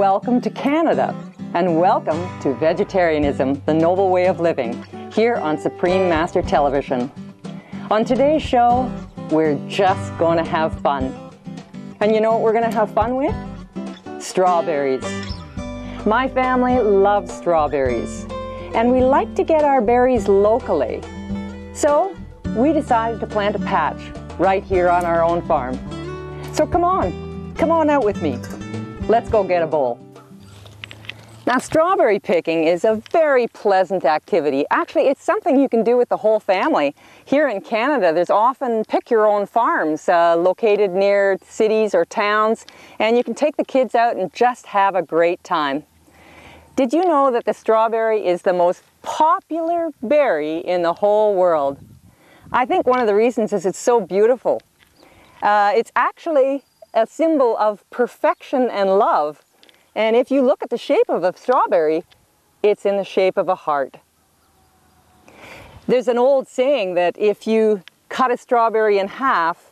welcome to Canada, and welcome to Vegetarianism, the Noble Way of Living, here on Supreme Master Television. On today's show, we're just going to have fun. And you know what we're going to have fun with? Strawberries. My family loves strawberries, and we like to get our berries locally. So we decided to plant a patch right here on our own farm. So come on out with me. Let's go get a bowl. Now, strawberry picking is a very pleasant activity. Actually, it's something you can do with the whole family. Here in Canada, there's often pick-your-own farms located near cities or towns, and you can take the kids out and just have a great time. Did you know that the strawberry is the most popular berry in the whole world? I think one of the reasons is it's so beautiful. It's actually a symbol of perfection and love. And if you look at the shape of a strawberry, it's in the shape of a heart. There's an old saying that if you cut a strawberry in half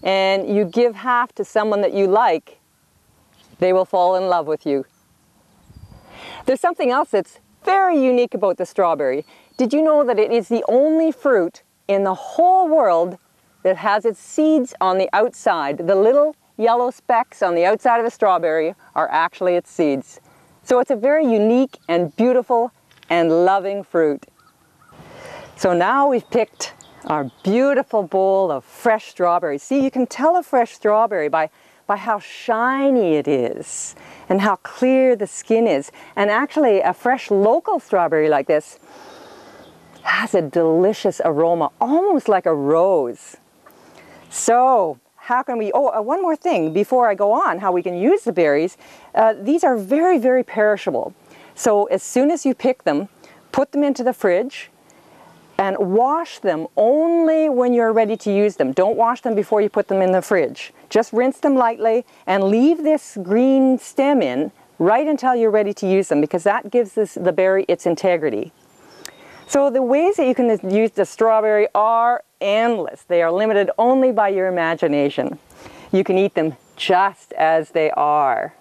and you give half to someone that you like, they will fall in love with you. There's something else that's very unique about the strawberry. Did you know that it is the only fruit in the whole world that has its seeds on the outside? The little yellow specks on the outside of a strawberry are actually its seeds. So it's a very unique and beautiful and loving fruit. So now we've picked our beautiful bowl of fresh strawberries. See, you can tell a fresh strawberry by how shiny it is and how clear the skin is. And actually, a fresh local strawberry like this has a delicious aroma, almost like a rose. So how can we, one more thing before I go on, how we can use the berries. These are very, very perishable. So as soon as you pick them, put them into the fridge and wash them only when you're ready to use them. Don't wash them before you put them in the fridge. Just rinse them lightly and leave this green stem in right until you're ready to use them, because that gives the berry its integrity. So the ways that you can use the strawberry are endless. They are limited only by your imagination. You can eat them just as they are.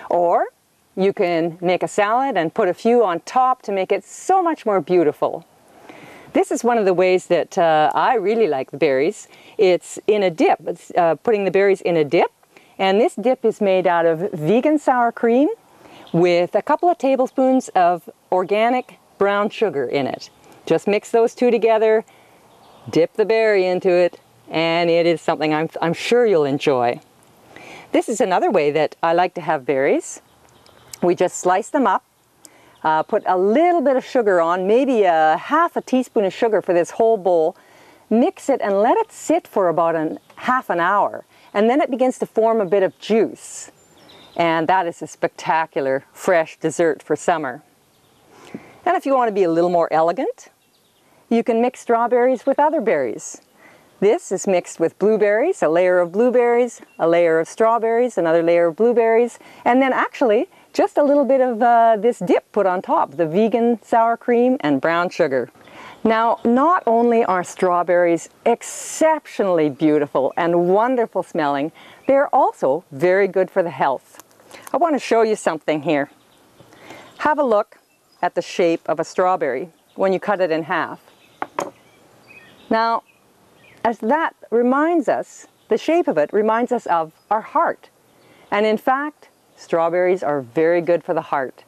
Or you can make a salad and put a few on top to make it so much more beautiful. This is one of the ways that I really like the berries. It's in a dip. It's putting the berries in a dip. And this dip is made out of vegan sour cream with a couple of tablespoons of organic brown sugar in it. Just mix those two together, dip the berry into it, and it is something I'm sure you'll enjoy. This is another way that I like to have berries. We just slice them up, put a little bit of sugar on, maybe half a teaspoon of sugar for this whole bowl, mix it and let it sit for about half an hour, and then it begins to form a bit of juice. And that is a spectacular fresh dessert for summer. And if you want to be a little more elegant, you can mix strawberries with other berries. This is mixed with blueberries, a layer of blueberries, a layer of strawberries, another layer of blueberries, and then actually just a little bit of this dip put on top, the vegan sour cream and brown sugar. Now, not only are strawberries exceptionally beautiful and wonderful smelling, they're also very good for the health. I want to show you something here. Have a look at the shape of a strawberry when you cut it in half. Now, as that reminds us, the shape of it reminds us of our heart. And in fact, strawberries are very good for the heart.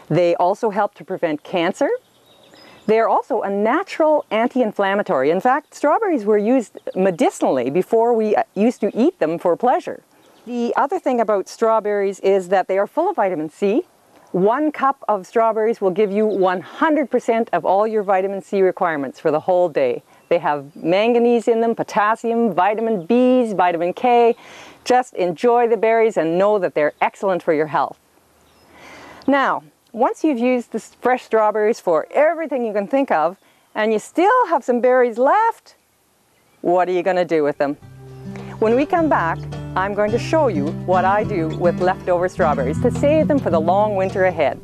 They also help to prevent cancer. They are also a natural anti-inflammatory. In fact, strawberries were used medicinally before we used to eat them for pleasure. The other thing about strawberries is that they are full of vitamin C. 1 cup of strawberries will give you 100% of all your vitamin C requirements for the whole day. They have manganese in them, potassium, vitamin B's, vitamin K. Just enjoy the berries and know that they're excellent for your health. Now, once you've used the fresh strawberries for everything you can think of, and you still have some berries left, what are you going to do with them? When we come back, I'm going to show you what I do with leftover strawberries to save them for the long winter ahead.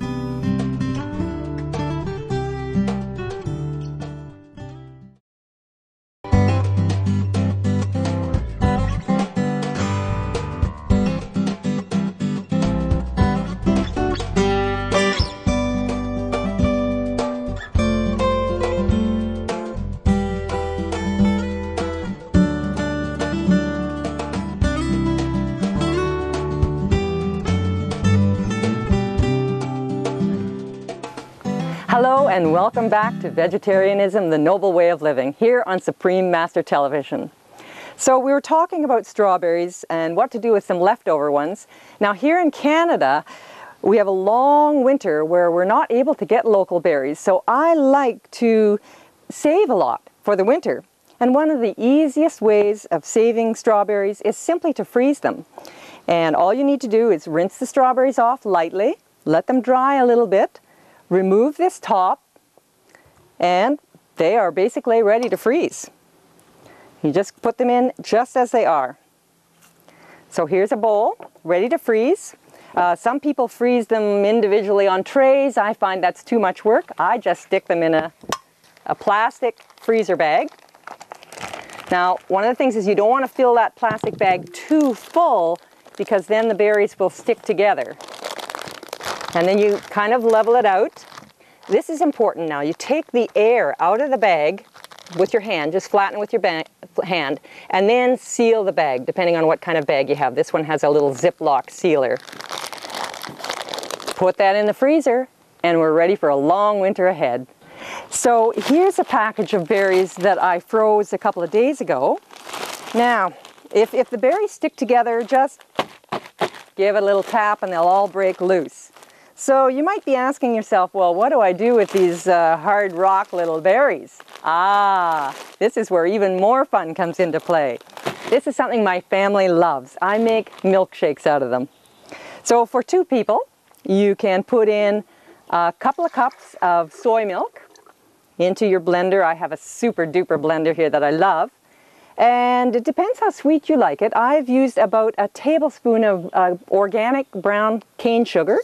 Hello and welcome back to Vegetarianism, the Noble Way of Living, here on Supreme Master Television. So we were talking about strawberries and what to do with some leftover ones. Now here in Canada, we have a long winter where we're not able to get local berries, so I like to save a lot for the winter. And one of the easiest ways of saving strawberries is simply to freeze them. And all you need to do is rinse the strawberries off lightly, let them dry a little bit, remove this top, and they are basically ready to freeze. You just put them in just as they are. So here's a bowl ready to freeze. Some people freeze them individually on trays. I find that's too much work. I just stick them in a plastic freezer bag. Now, one of the things is you don't want to fill that plastic bag too full because then the berries will stick together. And then you kind of level it out. This is important now. You take the air out of the bag with your hand, just flatten it with your hand, and then seal the bag, depending on what kind of bag you have. This one has a little Ziploc sealer. Put that in the freezer, and we're ready for a long winter ahead. So here's a package of berries that I froze a couple of days ago. Now, if the berries stick together, just give it a little tap and they'll all break loose. So you might be asking yourself, well, what do I do with these hard rock little berries? Ah, this is where even more fun comes into play. This is something my family loves. I make milkshakes out of them. So for 2 people, you can put in a couple of cups of soy milk into your blender. I have a super duper blender here that I love. And it depends how sweet you like it. I've used about a tablespoon of organic brown cane sugar.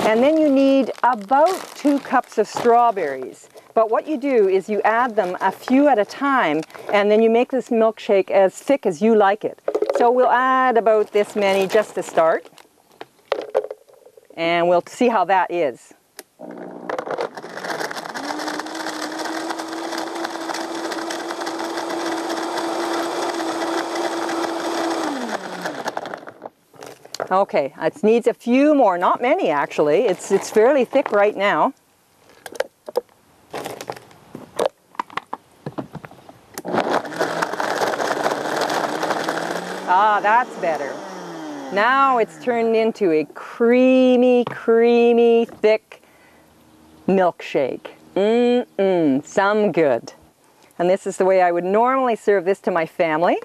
And then you need about 2 cups of strawberries. But what you do is you add them a few at a time, and then you make this milkshake as thick as you like it. So we'll add about this many just to start. And we'll see how that is. Okay, it needs a few more, not many actually. It's fairly thick right now. Ah, that's better. Now it's turned into a creamy, creamy, thick milkshake. Some good. And this is the way I would normally serve this to my family.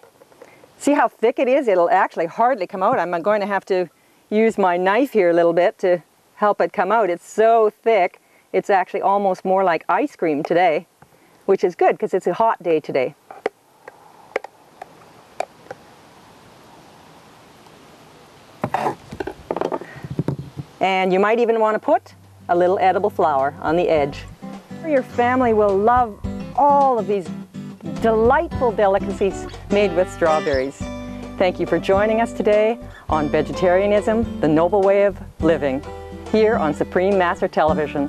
See how thick it is? It'll actually hardly come out. I'm going to have to use my knife here a little bit to help it come out. It's so thick, it's actually almost more like ice cream today, which is good because it's a hot day today. And you might even want to put a little edible flour on the edge. Your family will love all of these delightful delicacies made with strawberries. Thank you for joining us today on Vegetarianism, the Noble Way of Living, here on Supreme Master Television.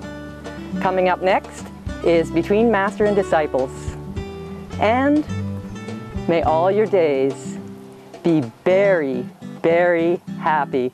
Coming up next is Between Master and Disciples. And may all your days be very, very happy.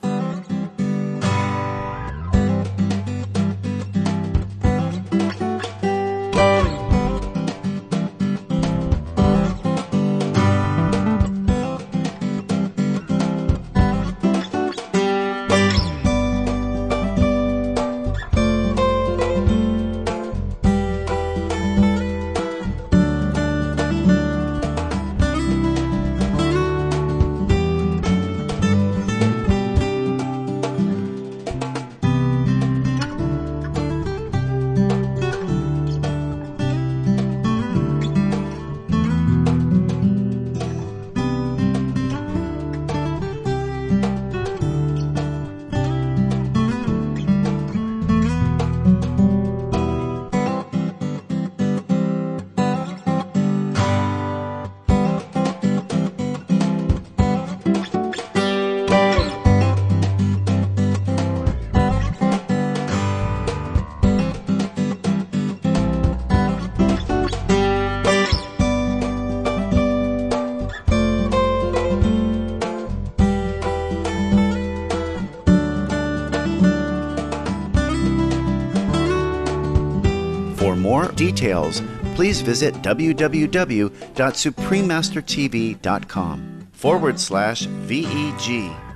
For more details, please visit www.suprememastertv.com/VEG.